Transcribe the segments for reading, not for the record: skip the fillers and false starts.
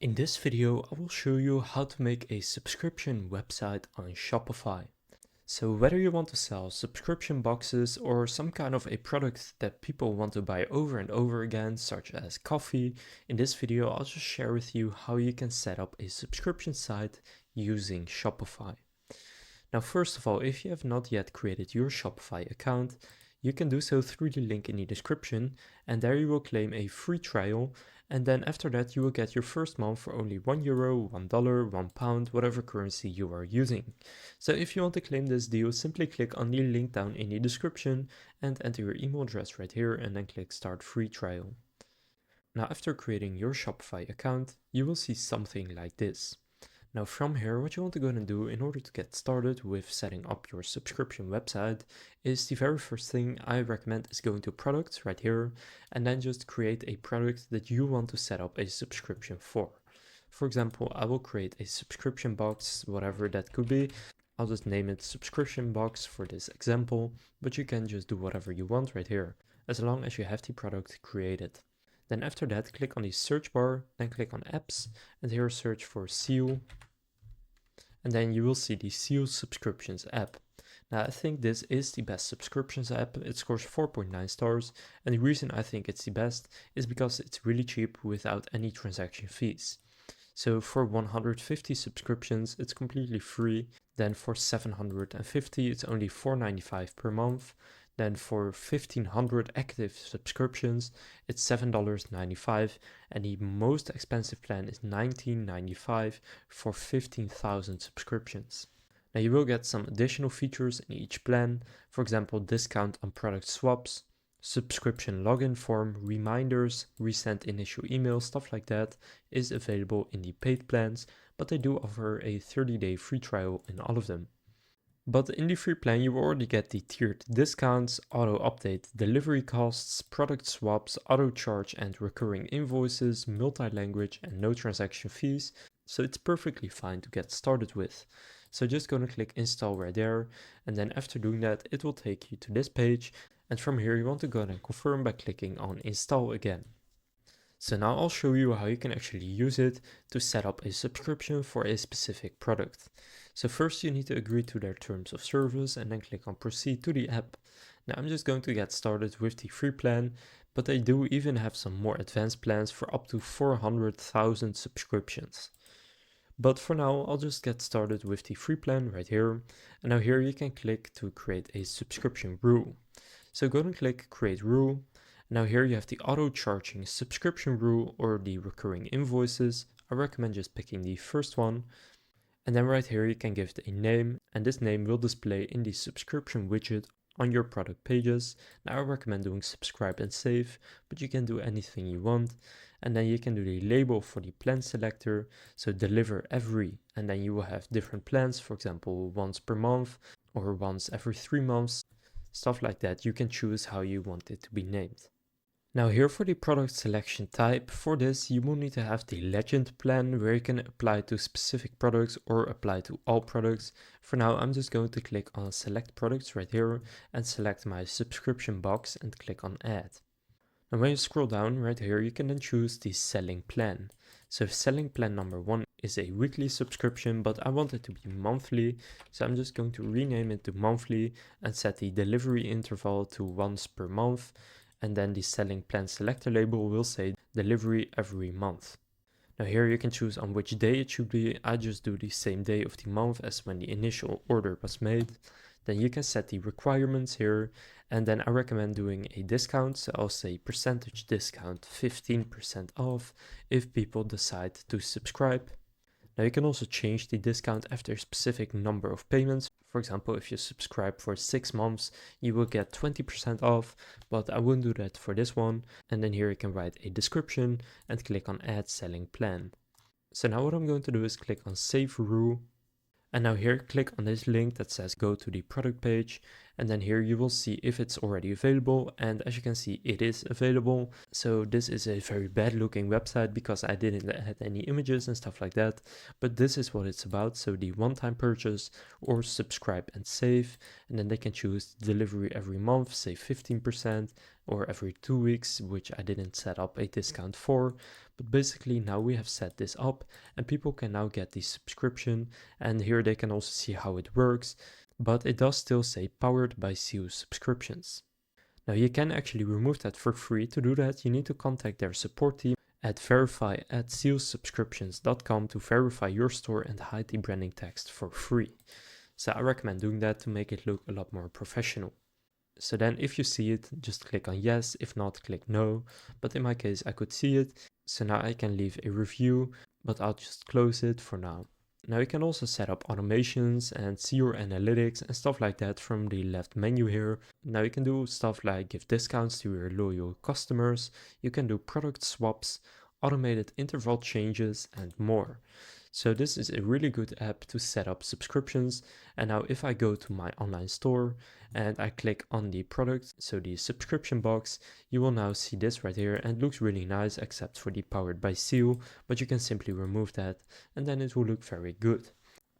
In this video, I will show you how to make a subscription website on Shopify. So whether you want to sell subscription boxes or some kind of a product that people want to buy over and over again, such as coffee, in this video I'll just share with you how you can set up a subscription site using Shopify. Now first of all, if you have not yet created your Shopify account, you can do so through the link in the description, and there you will claim a free trial, and then after that you will get your first month for only €1, $1, £1, whatever currency you are using. So if you want to claim this deal, simply click on the link down in the description and enter your email address right here and then click start free trial. Now after creating your Shopify account, you will see something like this. Now from here, what you want to go and do in order to get started with setting up your subscription website is the very first thing I recommend is going to products right here and then just create a product that you want to set up a subscription for. For example, I will create a subscription box, whatever that could be. I'll just name it subscription box for this example, but you can just do whatever you want right here, as long as you have the product created. Then after that, click on the search bar, then click on apps, and here search for Seal. And then you will see the Seal Subscriptions app. Now I think this is the best subscriptions app. It scores 4.9 stars, and the reason I think it's the best is because it's really cheap without any transaction fees. So for 150 subscriptions, it's completely free. Then for 750, it's only $4.95 per month. Then for 1500 active subscriptions, it's $7.95, and the most expensive plan is $19.95 for 15,000 subscriptions. Now you will get some additional features in each plan, for example discount on product swaps, subscription login form, reminders, resend initial emails, stuff like that is available in the paid plans, but they do offer a 30-day free trial in all of them. But in the free plan, you will already get the tiered discounts, auto-update delivery costs, product swaps, auto-charge and recurring invoices, multi-language and no transaction fees. So it's perfectly fine to get started with. So just gonna click install right there. And then after doing that, it will take you to this page. And from here, you want to go ahead and confirm by clicking on install again. So now I'll show you how you can actually use it to set up a subscription for a specific product. So first you need to agree to their terms of service and then click on proceed to the app. Now I'm just going to get started with the free plan, but they do even have some more advanced plans for up to 400,000 subscriptions. But for now, I'll just get started with the free plan right here. And now here you can click to create a subscription rule. So go and click create rule. Now here you have the auto charging subscription rule or the recurring invoices. I recommend just picking the first one. And then right here you can give it a name, and this name will display in the subscription widget on your product pages. Now I recommend doing subscribe and save, but you can do anything you want. And then you can do the label for the plan selector, so deliver every, and then you will have different plans, for example once per month or once every 3 months, stuff like that. You can choose how you want it to be named. Now here for the product selection type, for this you will need to have the legend plan where you can apply to specific products or apply to all products. For now I'm just going to click on select products right here and select my subscription box and click on add. And when you scroll down right here you can then choose the selling plan. So selling plan number 1 is a weekly subscription, but I want it to be monthly, so I'm just going to rename it to monthly and set the delivery interval to once per month. And then the selling plan selector label will say delivery every month. Now here you can choose on which day it should be. I just do the same day of the month as when the initial order was made. Then you can set the requirements here, and then I recommend doing a discount, so I'll say percentage discount 15% off if people decide to subscribe. Now you can also change the discount after a specific number of payments. For example, if you subscribe for 6 months, you will get 20% off, but I wouldn't do that for this one. And then here you can write a description and click on add selling plan. So now what I'm going to do is click on save rule. And now here click on this link that says go to the product page, And then here you will see if it's already available, and as you can see it is available. So this is a very bad looking website because I didn't add any images and stuff like that, but this is what it's about. So the one-time purchase or subscribe and save, and then they can choose delivery every month, say 15%, or every 2 weeks, which I didn't set up a discount for. But basically now we have set this up and people can now get the subscription, and here they can also see how it works, but it does still say powered by SEO subscriptions. Now you can actually remove that for free. To do that, you need to contact their support team at verify@sealsubscriptions.com to verify your store and hide the branding text for free. So I recommend doing that to make it look a lot more professional. So then if you see it, just click on yes, if not, click no. But in my case, I could see it. So now I can leave a review, but I'll just close it for now. Now you can also set up automations and see your analytics and stuff like that from the left menu here. Now you can do stuff like give discounts to your loyal customers. You can do product swaps, automated interval changes, and more. So this is a really good app to set up subscriptions. And now if I go to my online store and I click on the product, so the subscription box, you will now see this right here, and it looks really nice except for the powered by SEO, but you can simply remove that and then it will look very good.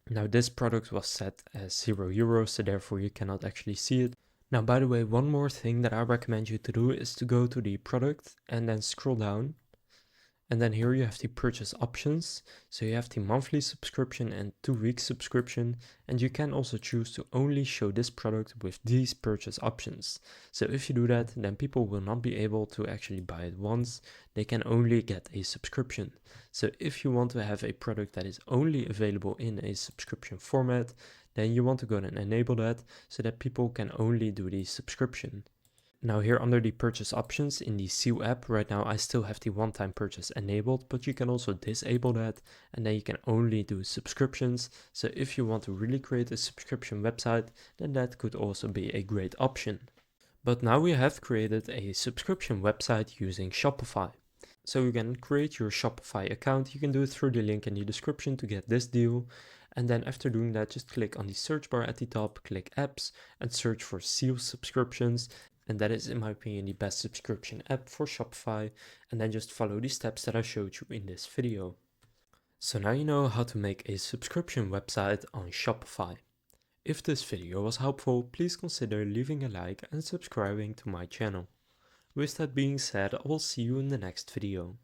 Now this product was set as €0, so therefore you cannot actually see it. Now by the way, one more thing that I recommend you to do is to go to the product and then scroll down. And then here you have the purchase options. So you have the monthly subscription and 2-week subscription. And you can also choose to only show this product with these purchase options. So if you do that, then people will not be able to actually buy it once. They can only get a subscription. So if you want to have a product that is only available in a subscription format, then you want to go and enable that so that people can only do the subscription. Now here under the purchase options in the SEO app, right now I still have the one-time purchase enabled, but you can also disable that and then you can only do subscriptions. So if you want to really create a subscription website, then that could also be a great option. But now we have created a subscription website using Shopify. So you can create your Shopify account. You can do it through the link in the description to get this deal. And then after doing that, just click on the search bar at the top, click apps and search for SEO subscriptions. And that is, in my opinion, the best subscription app for Shopify. And then just follow the steps that I showed you in this video. So now you know how to make a subscription website on Shopify. If this video was helpful, please consider leaving a like and subscribing to my channel. With that being said, I will see you in the next video.